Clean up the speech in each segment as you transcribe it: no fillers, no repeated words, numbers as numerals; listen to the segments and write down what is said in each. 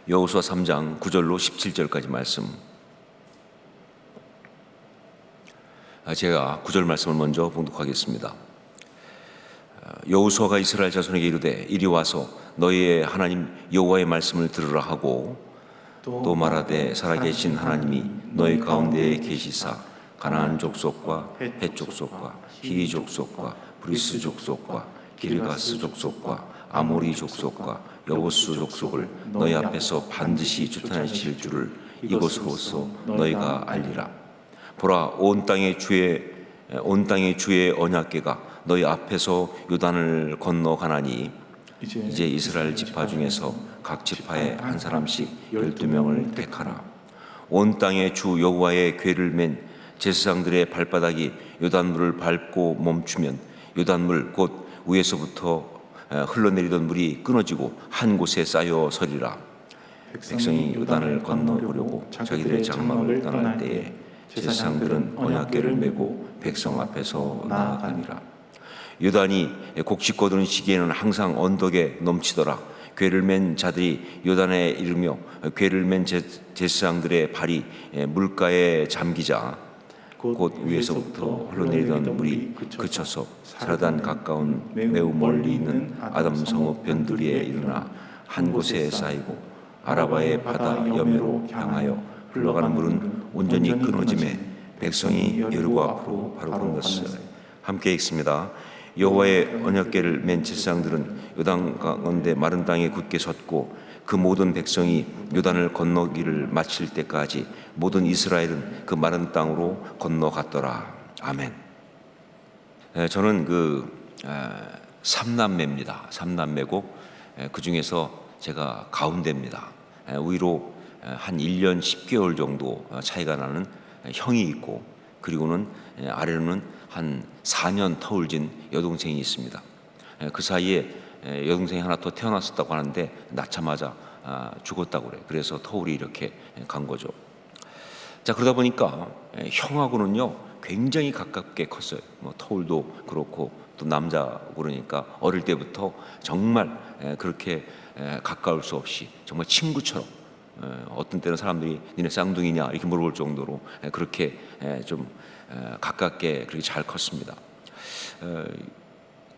여호수아 3장 9절로 17절까지 말씀. 제가 9절 말씀을 먼저 봉독하겠습니다. 여호수아가 이스라엘 자손에게 이르되 이리 와서 너희의 하나님 여호와의 말씀을 들으라 하고 또 말하되 살아계신 하나님이 너희 가운데에 계시사 가나안 족속과 헷 족속과 히위 족속과 브리스 족속과 기르가스 족속과 아모리 족속과 여부스 족속을 너희 앞에서 반드시 쫓아내실 줄을 이곳으로서 너희가 알리라. 보라, 온 땅의 주의 언약궤가 너희 앞에서 요단을 건너가나니 이제 이스라엘 지파 중에서 각 지파에 한 사람씩 12명을 택하라. 온 땅의 주 여호와의 궤를 맨 제사장들의 발바닥이 요단물을 밟고 멈추면 요단물 곧 위에서부터 흘러내리던 물이 끊어지고 한 곳에 쌓여 서리라. 백성이 요단을 건너보려고 자기들의 장막을 떠날 때에 제사장들은 언약궤를 메고 백성 앞에서 나아가니라. 요단이 곡식 거두는 시기에는 항상 언덕에 넘치더라. 궤를 맨 자들이 요단에 이르며 궤를 맨 제사장들의 발이 물가에 잠기자 곧 위에서부터 흘러내리던 물이 그쳐서 사르단 가까운 매우 멀리 있는 아담 성읍 변두리에 일어나 한 곳에 쌓이고 아라바의 바다 여매로 향하여 흘러가는 물은 온전히 끊어짐에 백성이 여리고 앞으로 바로 건넜어요. 함께 읽습니다. 여호와의 언약궤를 맨 제사장들은 요단 가운데 마른 땅에 굳게 섰고 그 모든 백성이 요단을 건너기를 마칠 때까지 모든 이스라엘은 그 마른 땅으로 건너갔더라. 아멘. 저는 삼남매입니다. 삼남매고 그 중에서 제가 가운데입니다. 위로 한 1년 10개월 정도 차이가 나는 형이 있고 그리고는 아래로는 한 4년 터울진 여동생이 있습니다. 그 사이에 여동생이 하나 더 태어났었다고 하는데 낳자마자 죽었다고 그래요. 그래서 터울이 이렇게 간 거죠. 자, 그러다 보니까 형하고는요 굉장히 가깝게 컸어요. 터울도 그렇고 또 남자고 그러니까 어릴 때부터 정말 그렇게 가까울 수 없이 정말 친구처럼, 어떤 때는 사람들이 니네 쌍둥이냐 이렇게 물어볼 정도로 그렇게 좀 가깝게 그렇게 잘 컸습니다.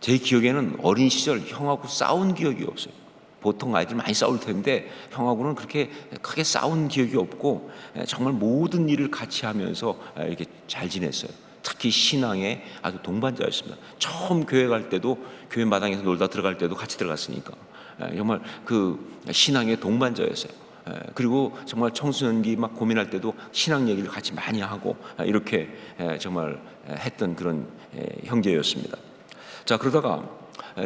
제 기억에는 어린 시절 형하고 싸운 기억이 없어요. 보통 아이들 많이 싸울 텐데 형하고는 그렇게 크게 싸운 기억이 없고 정말 모든 일을 같이 하면서 이렇게 잘 지냈어요. 특히 신앙에 아주 동반자였습니다. 처음 교회 갈 때도 교회 마당에서 놀다 들어갈 때도 같이 들어갔으니까 정말 그 신앙의 동반자였어요. 그리고 정말 청소년기 막 고민할 때도 신앙 얘기를 같이 많이 하고 이렇게 정말 했던 그런 형제였습니다. 자, 그러다가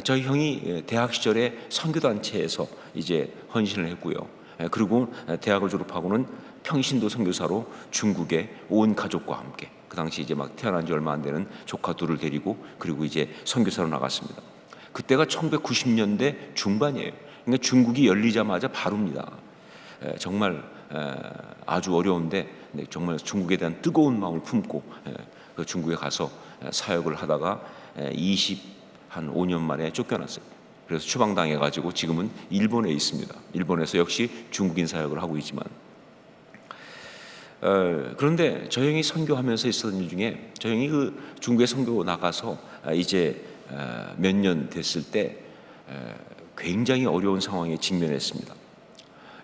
저희 형이 대학 시절에 선교단체에서 이제 헌신을 했고요. 그리고 대학을 졸업하고는 평신도 선교사로 중국에 온 가족과 함께, 그 당시 이제 막 태어난 지 얼마 안 되는 조카 둘을 데리고 그리고 이제 선교사로 나갔습니다. 그때가 1990년대 중반이에요. 그러니까 중국이 열리자마자 바로입니다. 정말 아주 어려운데 정말 중국에 대한 뜨거운 마음을 품고 그 중국에 가서 사역을 하다가 25년 만에 쫓겨났어요. 그래서 추방당해가지고 지금은 일본에 있습니다. 일본에서 역시 중국인 사역을 하고 있지만, 그런데 저 형이 선교하면서 있었던 일 중에 저 형이 그 중국에 선교 나가서 이제 몇 년 됐을 때 굉장히 어려운 상황에 직면했습니다.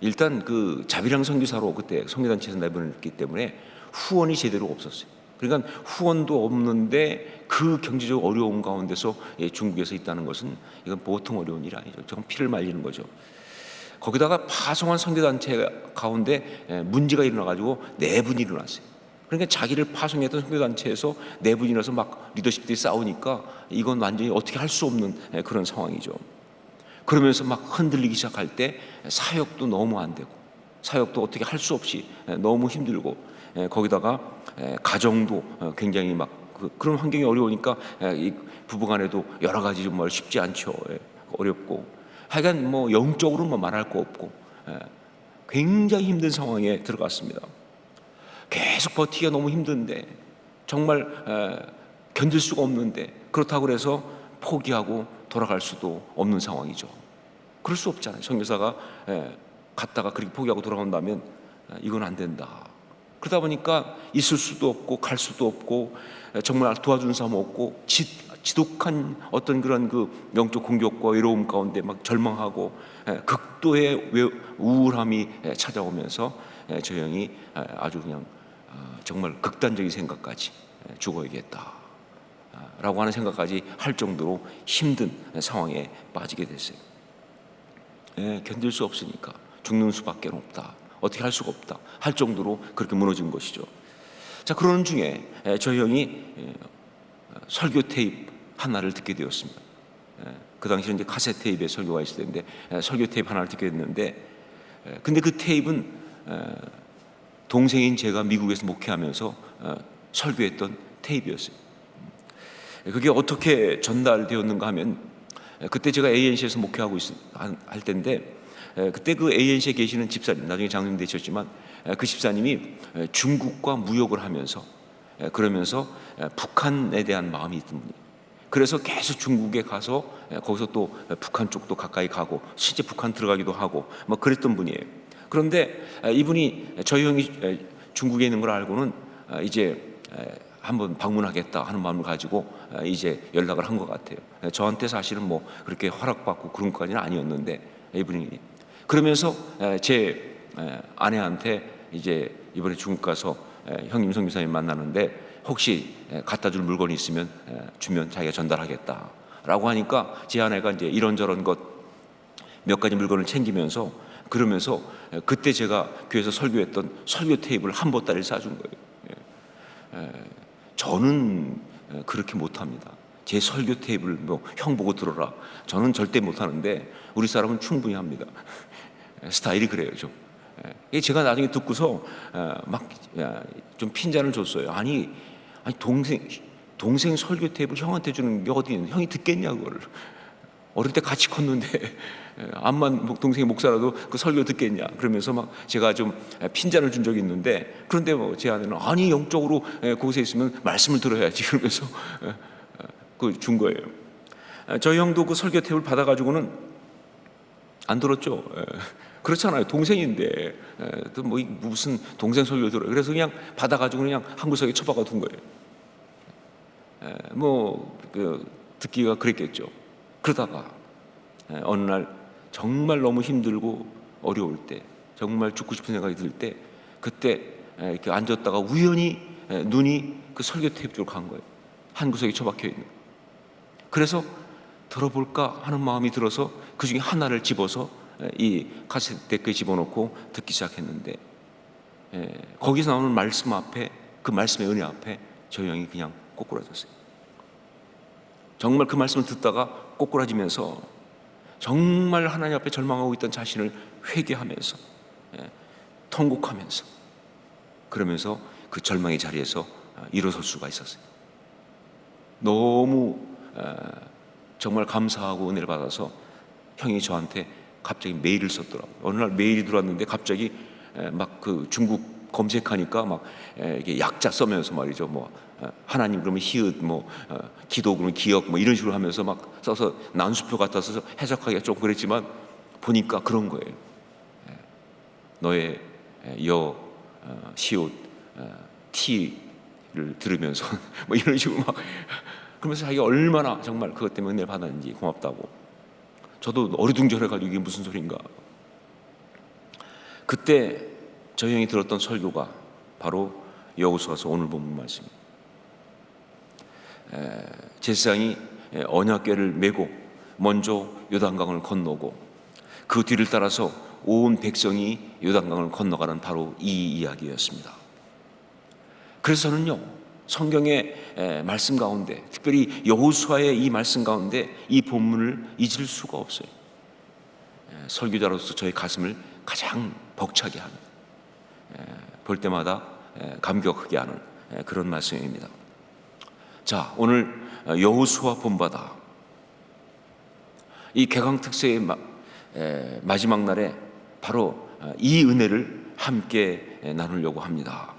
일단 그 자비랑 선교사로 그때 선교단체에서 내보냈기 때문에 후원이 제대로 없었어요. 그러니까 후원도 없는데 그 경제적 어려운 가운데서 중국에서 있다는 것은 이건 보통 어려운 일이 아니죠. 조금 피를 말리는 거죠. 거기다가 파송한 선교단체 가운데 문제가 일어나가지고 내분이 일어났어요. 그러니까 자기를 파송했던 선교단체에서 내분이 일어나서 막 리더십들이 싸우니까 이건 완전히 어떻게 할 수 없는 그런 상황이죠. 그러면서 막 흔들리기 시작할 때 사역도 너무 안 되고 사역도 어떻게 할 수 없이 너무 힘들고 거기다가 가정도 굉장히 막 그런 환경이 어려우니까 이 부부간에도 여러 가지 정말 쉽지 않죠. 어렵고 하여간 뭐 영적으로만 말할 거 없고 굉장히 힘든 상황에 들어갔습니다. 계속 버티기가 너무 힘든데 정말 견딜 수가 없는데 그렇다고 해서 포기하고 돌아갈 수도 없는 상황이죠. 그럴 수 없잖아요. 선교사가 갔다가 그렇게 포기하고 돌아온다면 이건 안 된다. 그러다 보니까 있을 수도 없고 갈 수도 없고 정말 도와주는 사람 없고 지독한 어떤 그런 그 영적 공격과 외로움 가운데 막 절망하고 극도의 우울함이 찾아오면서 저 형이 아주 그냥 정말 극단적인 생각까지 죽어야겠다 라고 하는 생각까지 할 정도로 힘든 상황에 빠지게 됐어요. 견딜 수 없으니까 죽는 수밖에 없다, 어떻게 할 수가 없다 할 정도로 그렇게 무너진 것이죠. 자, 그러는 중에 저 형이 설교 테이프 하나를 듣게 되었습니다. 그 당시에 이제 카세트 테이프에 설교가 있을 텐데 설교 테이프 하나를 듣게 됐는데, 근데 그 테이프는 동생인 제가 미국에서 목회하면서 설교했던 테이프였어요. 그게 어떻게 전달되었는가 하면, 그때 제가 ANC에서 목회하고 할 때인데, 그때 그 ANC에 계시는 집사님, 나중에 장로님 되셨지만 그 집사님이 중국과 무역을 하면서 그러면서 북한에 대한 마음이 있던 분이에요. 그래서 계속 중국에 가서 거기서 또 북한 쪽도 가까이 가고 실제 북한 들어가기도 하고 뭐 그랬던 분이에요. 그런데 이분이 저희 형이 중국에 있는 걸 알고는 이제 한번 방문하겠다 하는 마음을 가지고 이제 연락을 한 것 같아요. 저한테 사실은 뭐 그렇게 허락받고 그런 것까지는 아니었는데, 이분이 그러면서 제 아내한테 이제 이번에 중국 가서 형님 선교사님 만나는데 혹시 갖다 줄 물건이 있으면 주면 자기가 전달하겠다라고 하니까, 제 아내가 이제 이런저런 것 몇 가지 물건을 챙기면서 그러면서 그때 제가 교회에서 설교했던 설교 테이프를 한 보따리를 싸준 거예요. 저는 그렇게 못합니다. 제 설교 테이프를 뭐 형 보고 들어라, 저는 절대 못하는데 우리 사람은 충분히 합니다. 스타일이 그래요 좀. 제가 나중에 듣고서 막 좀 핀잔을 줬어요. 아니 동생 설교 테이프 형한테 주는 게 어디 있는, 형이 듣겠냐 그거를. 어릴 때 같이 컸는데 암만 동생이 목사라도 그 설교 듣겠냐 그러면서 막 제가 좀 핀잔을 준 적이 있는데, 그런데 뭐 제 아내는 아니 영적으로 거기서 있으면 말씀을 들어야지 그러면서 그 준 거예요. 저희 형도 그 설교 테이프를 받아가지고는 안 들었죠. 그렇잖아요. 동생인데 또 뭐 무슨 동생 설교 들어요. 그래서 그냥 받아가지고 그냥 한 구석에 처박아 둔 거예요. 듣기가 그랬겠죠. 그러다가 어느 날 정말 너무 힘들고 어려울 때, 정말 죽고 싶은 생각이 들 때, 그때 이렇게 앉았다가 우연히 눈이 그 설교 테이프 쪽으로 간 거예요. 한 구석에 처박혀 있는. 그래서 들어볼까 하는 마음이 들어서 그 중에 하나를 집어서 이 카세트 데크에 집어넣고 듣기 시작했는데, 거기서 나오는 말씀 앞에, 그 말씀의 은혜 앞에 저 형이 그냥 꼬꾸라졌어요. 정말 그 말씀을 듣다가 꼬꾸라지면서 정말 하나님 앞에 절망하고 있던 자신을 회개하면서 통곡하면서 그러면서 그 절망의 자리에서 일어설 수가 있었어요. 너무 정말 감사하고 은혜를 받아서 형이 저한테 갑자기 메일을 썼더라고요. 어느 날 메일이 들어왔는데 갑자기 막 그 중국 검색하니까 막 이게 약자 써면서 말이죠. 뭐 하나님 그러면 히읗, 뭐 기도 그러면 기억, 뭐 이런 식으로 하면서 막 써서 난수표 같아서 해석하기가 좀 그랬지만 보니까 그런 거예요. 너의 시옷 티를 들으면서 뭐 이런 식으로 막 그러면서 자기가 얼마나 정말 그것 때문에 은혜를 받았는지 고맙다고. 저도 어리둥절해가지고 이게 무슨 소린가. 그때 저희 형이 들었던 설교가 바로 여호수아서 오늘 본문 말씀입니다. 제사장이 언약궤를 메고 먼저 요단강을 건너고 그 뒤를 따라서 온 백성이 요단강을 건너가는 바로 이 이야기였습니다. 그래서 저는요, 성경의 말씀 가운데, 특별히 여호수아의 이 말씀 가운데 이 본문을 잊을 수가 없어요. 설교자로서 저의 가슴을 가장 벅차게 하는, 볼 때마다 감격하게 하는 그런 말씀입니다. 자, 오늘 여호수아 본받아, 이 개강 특세의 마지막 날에 바로 이 은혜를 함께 나누려고 합니다.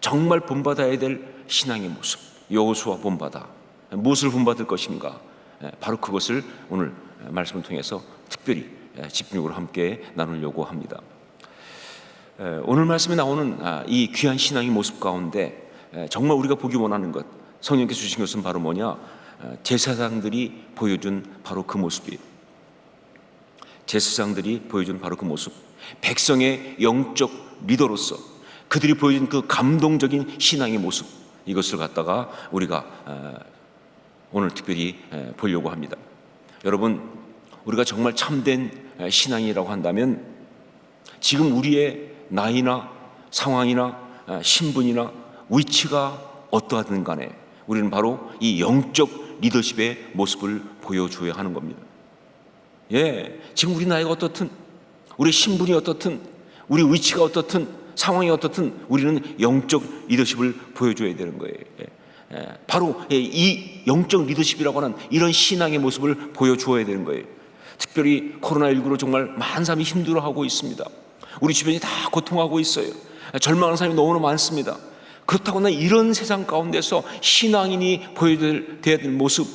정말 본받아야 될 신앙의 모습, 여호수아 본받아, 무엇을 본받을 것인가, 바로 그것을 오늘 말씀을 통해서 특별히 집중적으로 함께 나누려고 합니다. 오늘 말씀에 나오는 이 귀한 신앙의 모습 가운데 정말 우리가 보기 원하는 것, 성령께서 주신 것은 바로 뭐냐? 제사장들이 보여준 바로 그 모습이에요. 제사장들이 보여준 바로 그 모습, 백성의 영적 리더로서 그들이 보여준 그 감동적인 신앙의 모습, 이것을 갖다가 우리가 오늘 특별히 보려고 합니다. 여러분, 우리가 정말 참된 신앙이라고 한다면 지금 우리의 나이나 상황이나 신분이나 위치가 어떠하든 간에 우리는 바로 이 영적 리더십의 모습을 보여줘야 하는 겁니다. 지금 우리 나이가 어떻든, 우리 신분이 어떻든, 우리 위치가 어떻든, 상황이 어떻든 우리는 영적 리더십을 보여줘야 되는 거예요. 바로 이 영적 리더십이라고 하는 이런 신앙의 모습을 보여주어야 되는 거예요. 특별히 코로나19로 정말 많은 사람이 힘들어하고 있습니다. 우리 주변이 다 고통하고 있어요. 절망하는 사람이 너무나 많습니다. 그렇다고나 이런 세상 가운데서 신앙인이 보여야 될 모습,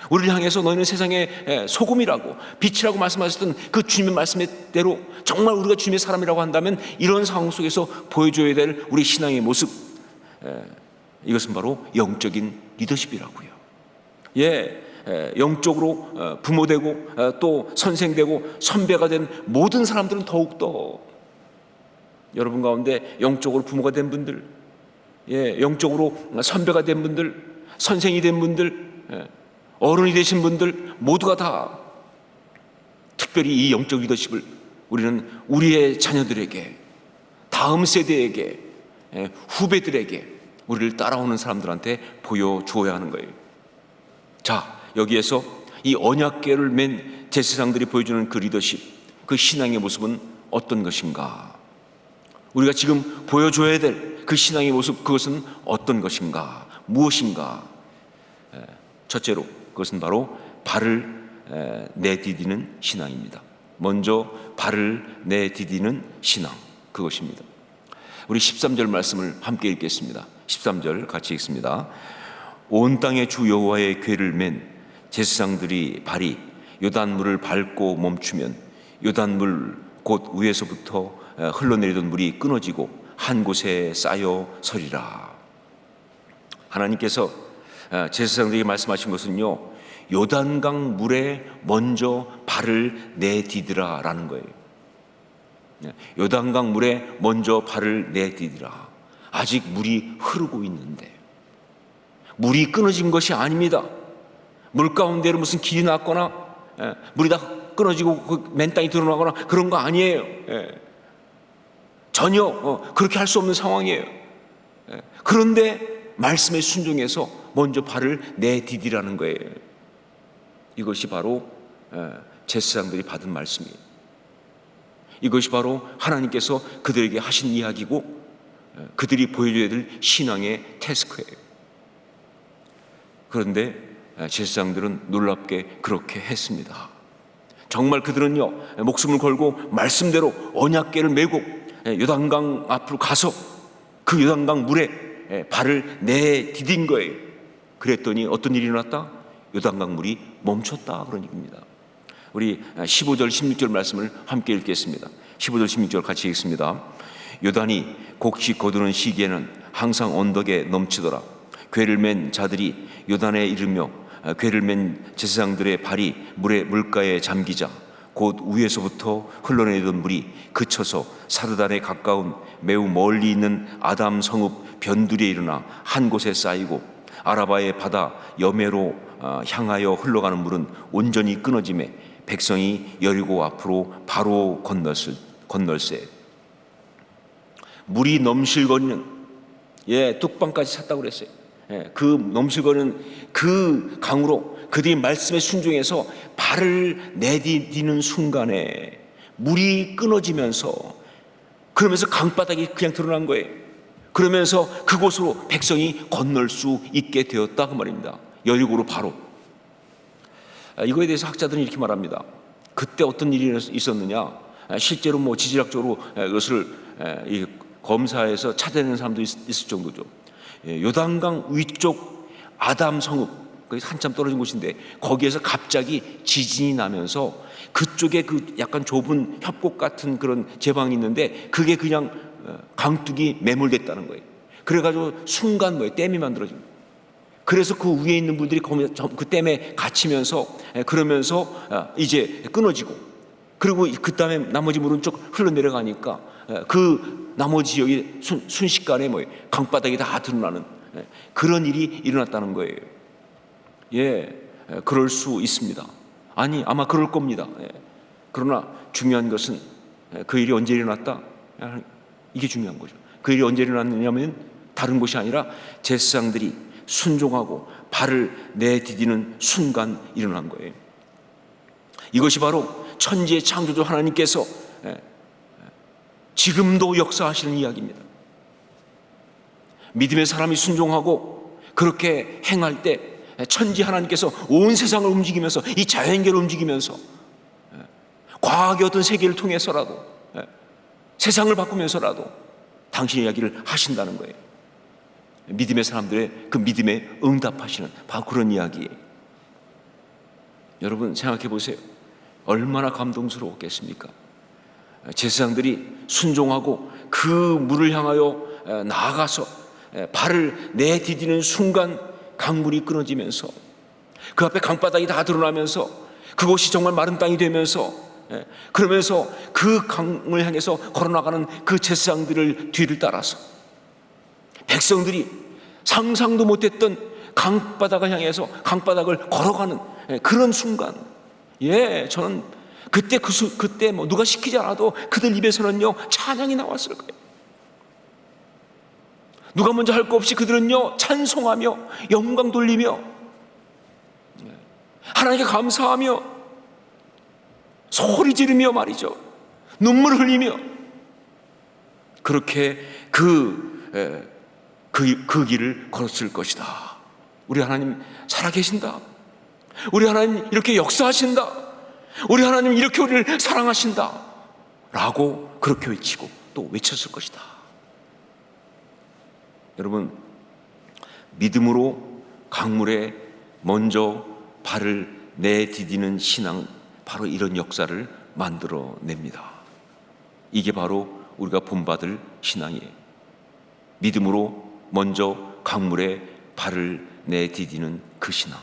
우리를 향해서 너희는 세상의 소금이라고 빛이라고 말씀하셨던 그 주님의 말씀대로 정말 우리가 주님의 사람이라고 한다면 이런 상황 속에서 보여줘야 될 우리 신앙의 모습, 이것은 바로 영적인 리더십이라고요. 영적으로 부모되고 또 선생되고 선배가 된 모든 사람들은 더욱더, 여러분 가운데 영적으로 부모가 된 분들, 영적으로 선배가 된 분들, 선생이 된 분들, 어른이 되신 분들 모두가 다 특별히 이 영적 리더십을 우리는 우리의 자녀들에게, 다음 세대에게, 후배들에게, 우리를 따라오는 사람들한테 보여주어야 하는 거예요. 자, 여기에서 이 언약궤를 맨 제사장들이 보여주는 그 리더십, 그 신앙의 모습은 어떤 것인가? 우리가 지금 보여줘야 될 그 신앙의 모습, 그것은 어떤 것인가? 무엇인가? 첫째로 그것은 바로 발을 내디디는 신앙입니다. 먼저 발을 내디디는 신앙, 그것입니다. 우리 13절 말씀을 함께 읽겠습니다. 13절 같이 읽습니다. 온 땅의 주 여호와의 궤를 맨 제사장들이 발이 요단물을 밟고 멈추면 요단물 곧 위에서부터 흘러내리던 물이 끊어지고 한 곳에 쌓여 서리라. 하나님께서 제사장들에게 말씀하신 것은요, 요단강 물에 먼저 발을 내디디라 라는 거예요. 요단강 물에 먼저 발을 내디디라. 아직 물이 흐르고 있는데, 물이 끊어진 것이 아닙니다. 물 가운데로 무슨 길이 났거나 물이 다 끊어지고 그 맨 땅이 드러나거나 그런 거 아니에요. 전혀 그렇게 할 수 없는 상황이에요. 그런데 말씀에 순종해서 먼저 발을 내디디라는 거예요. 이것이 바로 제사장들이 받은 말씀이에요. 이것이 바로 하나님께서 그들에게 하신 이야기고 그들이 보여줘야 될 신앙의 태스크예요. 그런데 제사장들은 놀랍게 그렇게 했습니다. 정말 그들은요, 목숨을 걸고 말씀대로 언약궤를 메고 요단강 앞으로 가서 그 요단강 물에 발을 내디딘 거예요. 그랬더니 어떤 일이 일어났다? 요단강 물이 멈췄다, 그런 얘기입니다. 우리 15절 16절 말씀을 함께 읽겠습니다. 15절 16절 같이 읽습니다. 요단이 곡식 거두는 시기에는 항상 언덕에 넘치더라. 궤를 맨 자들이 요단에 이르며 궤를 맨 제사장들의 발이 물가에 잠기자 곧 위에서부터 흘러내리던 물이 그쳐서 사르단에 가까운 매우 멀리 있는 아담 성읍 변두리에 일어나 한 곳에 쌓이고 아라바의 바다 여매로 향하여 흘러가는 물은 온전히 끊어지매 백성이 여리고 앞으로 바로 건널세. 물이 넘실거리는 뚝방까지 찼다고 그랬어요. 그 넘실거리는 그 강으로 그들이 말씀에 순종해서 발을 내디디는 순간에 물이 끊어지면서, 그러면서 강바닥이 그냥 드러난 거예요. 그러면서 그곳으로 백성이 건널 수 있게 되었다, 그 말입니다. 여리고로 바로. 이거에 대해서 학자들은 이렇게 말합니다. 그때 어떤 일이 있었느냐, 실제로 지질학적으로 이것을 검사해서 찾아내는 사람도 있을 정도죠. 요단강 위쪽 아담 성읍, 거기 한참 떨어진 곳인데 거기에서 갑자기 지진이 나면서 그쪽에 그 약간 좁은 협곡 같은 그런 제방이 있는데 그게 그냥 강둑이 매몰됐다는 거예요. 그래가지고 순간 댐이 만들어진 거예요. 그래서 그 위에 있는 분들이 그 댐에 갇히면서 그러면서 이제 끊어지고, 그리고 그 다음에 나머지 물은 쭉 흘러내려가니까 그 나머지 지역이 순식간에 강바닥이 다 드러나는 그런 일이 일어났다는 거예요. 그럴 수 있습니다. 아니, 아마 그럴 겁니다. 그러나 중요한 것은 그 일이 언제 일어났다? 이게 중요한 거죠. 그 일이 언제 일어났느냐면 다른 것이 아니라 제사장들이 순종하고 발을 내디디는 순간 일어난 거예요. 이것이 바로 천지의 창조주 하나님께서 지금도 역사하시는 이야기입니다. 믿음의 사람이 순종하고 그렇게 행할 때 천지 하나님께서 온 세상을 움직이면서 이 자연계를 움직이면서 과학의 어떤 세계를 통해서라도 세상을 바꾸면서라도 당신의 이야기를 하신다는 거예요. 믿음의 사람들의 그 믿음에 응답하시는 바로 그런 이야기예요. 여러분 생각해 보세요. 얼마나 감동스러웠겠습니까? 제사장들이 순종하고 그 물을 향하여 나아가서 발을 내디디는 순간 강물이 끊어지면서 그 앞에 강바닥이 다 드러나면서 그곳이 정말 마른 땅이 되면서 그러면서 그 강을 향해서 걸어나가는 그 제사장들을 뒤를 따라서 백성들이 상상도 못했던 강바닥을 향해서 강바닥을 걸어가는 그런 순간, 저는 그때 누가 시키지 않아도 그들 입에서는요 찬양이 나왔을 거예요. 누가 먼저 할 거 없이 그들은요 찬송하며 영광 돌리며 하나님께 감사하며 소리 지르며 말이죠, 눈물 흘리며 그렇게 그 길을 걸었을 것이다. 우리 하나님 살아계신다. 우리 하나님 이렇게 역사하신다. 우리 하나님 이렇게 우리를 사랑하신다 라고 그렇게 외치고 또 외쳤을 것이다. 여러분, 믿음으로 강물에 먼저 발을 내디디는 신앙, 바로 이런 역사를 만들어냅니다. 이게 바로 우리가 본받을 신앙이에요. 믿음으로 먼저 강물에 발을 내디디는 그 신앙.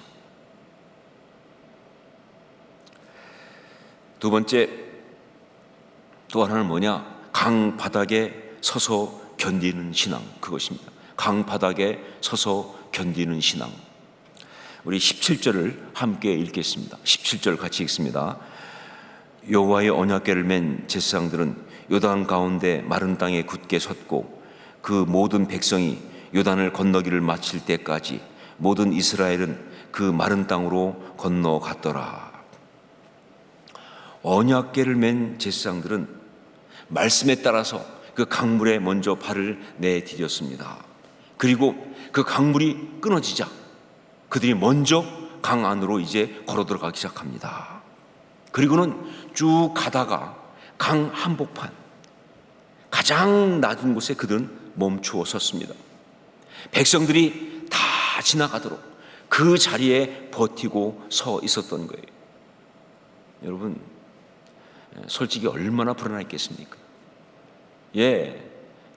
두 번째, 또 하나는 뭐냐? 강 바닥에 서서 견디는 신앙, 그것입니다. 강 바닥에 서서 견디는 신앙. 우리 17절을 함께 읽겠습니다. 17절 같이 읽습니다. 여호와의 언약궤를 맨 제사장들은 요단 가운데 마른 땅에 굳게 섰고 그 모든 백성이 요단을 건너기를 마칠 때까지 모든 이스라엘은 그 마른 땅으로 건너갔더라. 언약궤를 맨 제사장들은 말씀에 따라서 그 강물에 먼저 발을 내디뎠습니다. 그리고 그 강물이 끊어지자 그들이 먼저 강 안으로 이제 걸어 들어가기 시작합니다. 그리고는 쭉 가다가 강 한복판 가장 낮은 곳에 그들은 멈추어 섰습니다. 백성들이 다 지나가도록 그 자리에 버티고 서 있었던 거예요. 여러분, 솔직히 얼마나 불안했겠습니까?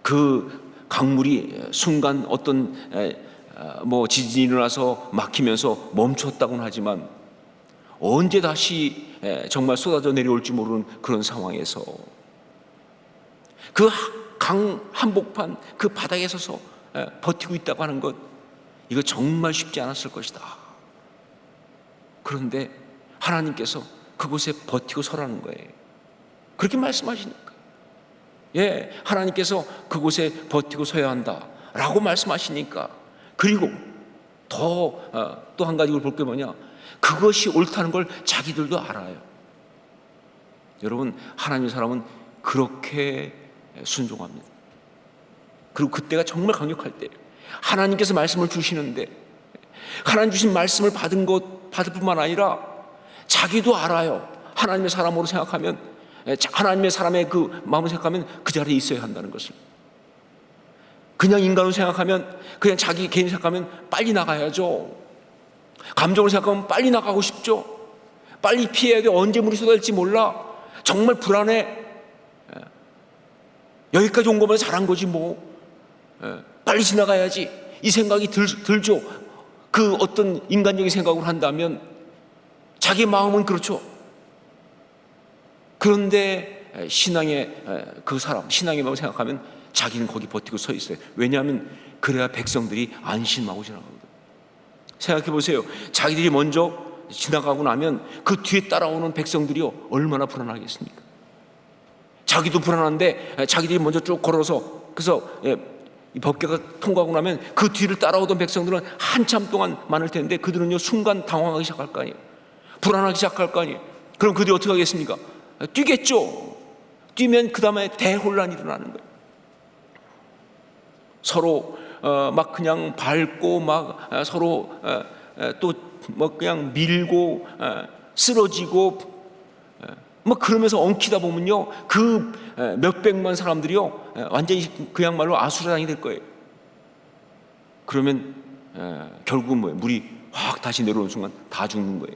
그 강물이 순간 어떤 지진이 일어나서 막히면서 멈췄다고는 하지만 언제 다시 정말 쏟아져 내려올지 모르는 그런 상황에서 그 강 한복판 그 바닥에 서서 버티고 있다고 하는 것, 이거 정말 쉽지 않았을 것이다. 그런데 하나님께서 그곳에 버티고 서라는 거예요. 그렇게 말씀하시니까. 하나님께서 그곳에 버티고 서야 한다라고 말씀하시니까. 그리고 또 한 가지 볼 게 뭐냐? 그것이 옳다는 걸 자기들도 알아요. 여러분, 하나님의 사람은 그렇게 순종합니다. 그리고 그때가 정말 강력할 때예요. 하나님께서 말씀을 주시는데 하나님 주신 말씀을 받을 뿐만 아니라 자기도 알아요. 하나님의 사람으로 생각하면, 하나님의 사람의 그 마음을 생각하면 그 자리에 있어야 한다는 것을. 그냥 인간으로 생각하면, 그냥 자기 개인 생각하면 빨리 나가야죠. 감정을 생각하면 빨리 나가고 싶죠. 빨리 피해야 돼. 언제 물이 쏟아질지 몰라. 정말 불안해. 여기까지 온 거면 잘한 거지 뭐. 빨리 지나가야지. 이 생각이 들죠. 그 어떤 인간적인 생각으로 한다면 자기 마음은 그렇죠. 그런데 신앙의 그 사람, 신앙의 마음을 생각하면 자기는 거기 버티고 서 있어요. 왜냐하면 그래야 백성들이 안심하고 지나가거든요. 생각해 보세요. 자기들이 먼저 지나가고 나면 그 뒤에 따라오는 백성들이요 얼마나 불안하겠습니까? 자기도 불안한데 자기들이 먼저 쭉 걸어서 그래서 이 법궤가 통과하고 나면 그 뒤를 따라오던 백성들은 한참 동안 많을 텐데 그들은요 순간 당황하기 시작할 거 아니에요. 불안하기 시작할 거 아니에요. 그럼 그들이 어떻게 하겠습니까? 뛰겠죠. 뛰면 그 다음에 대혼란이 일어나는 거예요. 서로 막 그냥 밟고 막 서로 또 뭐 그냥 밀고 쓰러지고 뭐 그러면서 엉키다 보면요 그 몇백만 사람들이요 완전히 그야말로 아수라장이 될 거예요. 그러면 결국은 뭐예요? 물이 확 다시 내려오는 순간 다 죽는 거예요.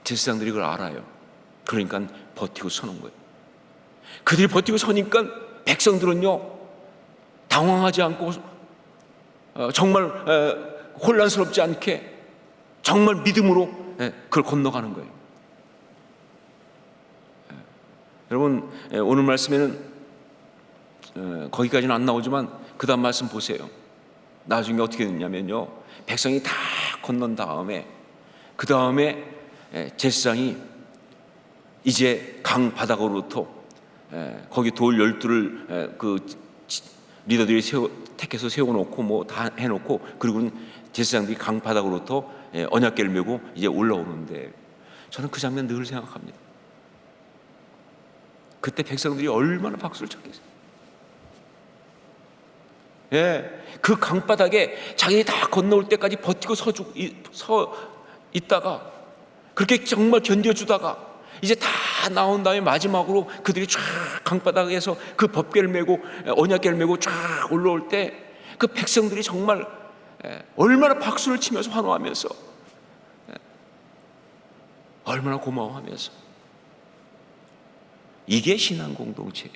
제사장들이 그걸 알아요. 그러니까 버티고 서는 거예요. 그들이 버티고 서니까 백성들은요 당황하지 않고 정말 혼란스럽지 않게 정말 믿음으로 그걸 건너가는 거예요. 여러분 오늘 말씀에는 거기까지는 안 나오지만 그 다음 말씀 보세요. 나중에 어떻게 됐냐면요 백성이 다 건넌 다음에 그 다음에 제사장이 이제 강 바닥으로부터 거기 돌 12를 그 리더들이 택해서 세워놓고 뭐 다 해놓고 그리고는 제사장들이 강 바닥으로부터 언약궤를 메고 이제 올라오는데 저는 그 장면 늘 생각합니다. 그때 백성들이 얼마나 박수를 쳤겠어요. 그 강바닥에 자기들이 다 건너올 때까지 버티고 서 있다가 그렇게 정말 견뎌주다가 이제 다 나온 다음에 마지막으로 그들이 쫙 강바닥에서 그 법궤를 메고 언약궤를 메고 쫙 올라올 때 그 백성들이 정말 얼마나 박수를 치면서 환호하면서 얼마나 고마워하면서 이게 신앙 공동체예요.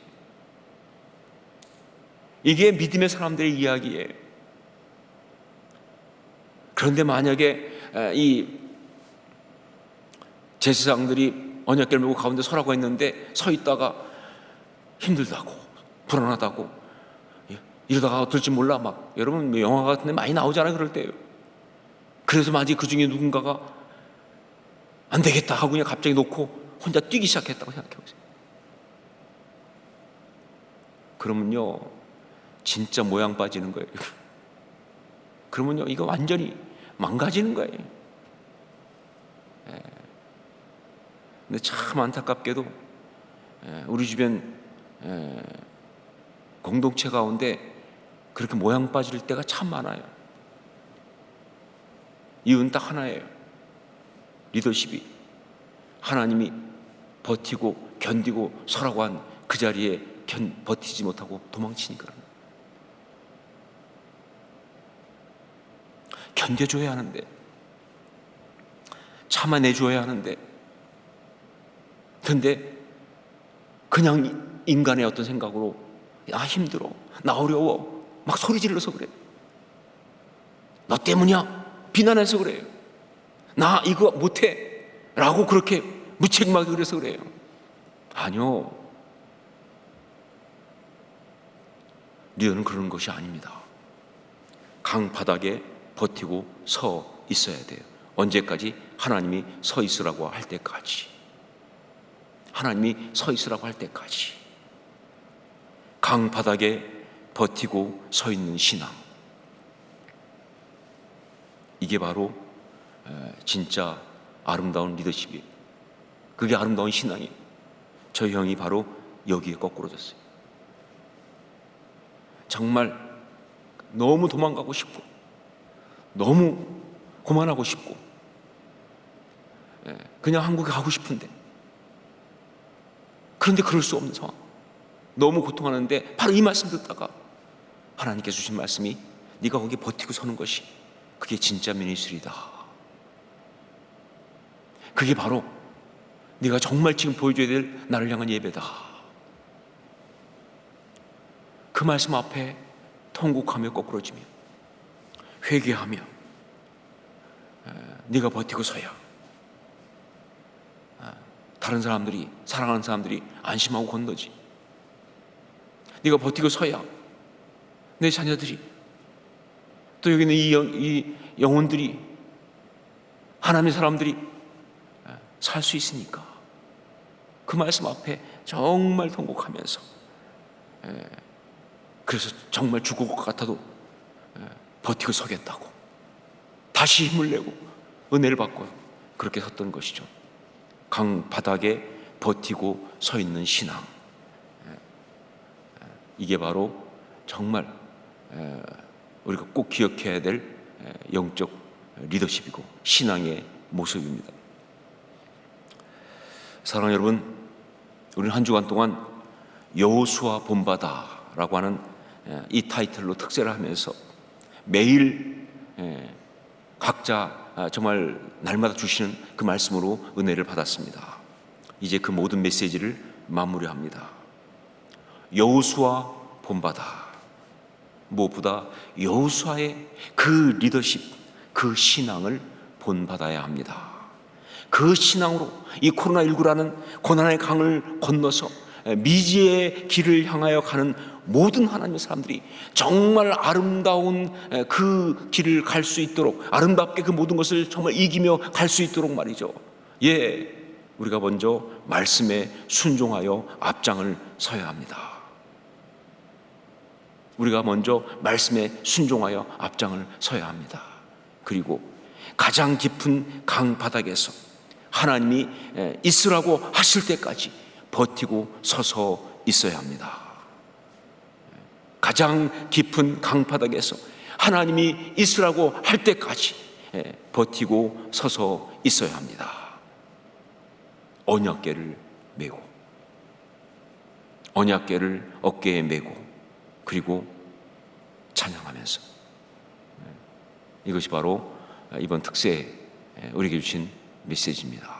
이게 믿음의 사람들의 이야기예요. 그런데 만약에 이 제사장들이 언약궤를 메고 가운데 서라고 했는데 서 있다가 힘들다고 불안하다고 이러다가 어떨지 몰라 막 여러분 영화 같은 데 많이 나오잖아요. 그럴 때요. 그래서 만약에 그 중에 누군가가 안 되겠다 하고 그냥 갑자기 놓고 혼자 뛰기 시작했다고 생각해 보세요. 그러면요 진짜 모양 빠지는 거예요. 그러면요 이거 완전히 망가지는 거예요. 근데 참 안타깝게도 우리 주변 공동체 가운데 그렇게 모양 빠질 때가 참 많아요. 이유는 딱 하나예요. 리더십이 하나님이 버티고 견디고 서라고 한 그 자리에 버티지 못하고 도망치니까 견뎌줘야 하는데 참아내줘야 하는데 근데 그냥 인간의 어떤 생각으로 나 힘들어 나 어려워 막 소리 질러서 그래. 너 때문이야 비난해서 그래요. 나 이거 못해 라고 그렇게 무책임하게 그래서 그래요. 아니요, 리더는 그런 것이 아닙니다. 강 바닥에 버티고 서 있어야 돼요. 언제까지? 하나님이 서 있으라고 할 때까지. 하나님이 서 있으라고 할 때까지. 강 바닥에 버티고 서 있는 신앙, 이게 바로 진짜 아름다운 리더십이에요. 그게 아름다운 신앙이에요. 저 형이 바로 여기에 거꾸로졌어요. 정말 너무 도망가고 싶고 너무 그만하고 싶고 그냥 한국에 가고 싶은데 그런데 그럴 수 없는 상황, 너무 고통하는데 바로 이 말씀 듣다가 하나님께서 주신 말씀이 네가 거기 버티고 서는 것이 그게 진짜 미니스트리다. 그게 바로 네가 정말 지금 보여줘야 될 나를 향한 예배다. 그 말씀 앞에 통곡하며 거꾸러지며 회개하며 네가 버티고 서야 다른 사람들이, 사랑하는 사람들이 안심하고 건너지. 네가 버티고 서야 내 자녀들이, 또 여기 있는 이 영혼들이, 하나님의 사람들이 살 수 있으니까 그 말씀 앞에 정말 통곡하면서, 그래서 정말 죽을 것 같아도 버티고 서겠다고 다시 힘을 내고 은혜를 받고 그렇게 섰던 것이죠. 강 바닥에 버티고 서 있는 신앙, 이게 바로 정말 우리가 꼭 기억해야 될 영적 리더십이고 신앙의 모습입니다. 사랑하는 여러분, 우리는 한 주간 동안 여호수아 본바다라고 하는 이 타이틀로 특세를 하면서 매일 각자 정말 날마다 주시는 그 말씀으로 은혜를 받았습니다. 이제 그 모든 메시지를 마무리합니다. 여호수아 본바다, 무엇보다 여호수아의 그 리더십, 그 신앙을 본받아야 합니다. 그 신앙으로 이 코로나19라는 고난의 강을 건너서 미지의 길을 향하여 가는 모든 하나님의 사람들이 정말 아름다운 그 길을 갈 수 있도록, 아름답게 그 모든 것을 정말 이기며 갈 수 있도록 말이죠. 우리가 먼저 말씀에 순종하여 앞장을 서야 합니다. 우리가 먼저 말씀에 순종하여 앞장을 서야 합니다. 그리고 가장 깊은 강 바닥에서 하나님이 있으라고 하실 때까지 버티고 서서 있어야 합니다. 가장 깊은 강 바닥에서 하나님이 있으라고 할 때까지 버티고 서서 있어야 합니다. 언약궤를 메고, 언약궤를 어깨에 메고, 그리고 찬양하면서, 이것이 바로 이번 특세에 우리에게 주신 메시지입니다.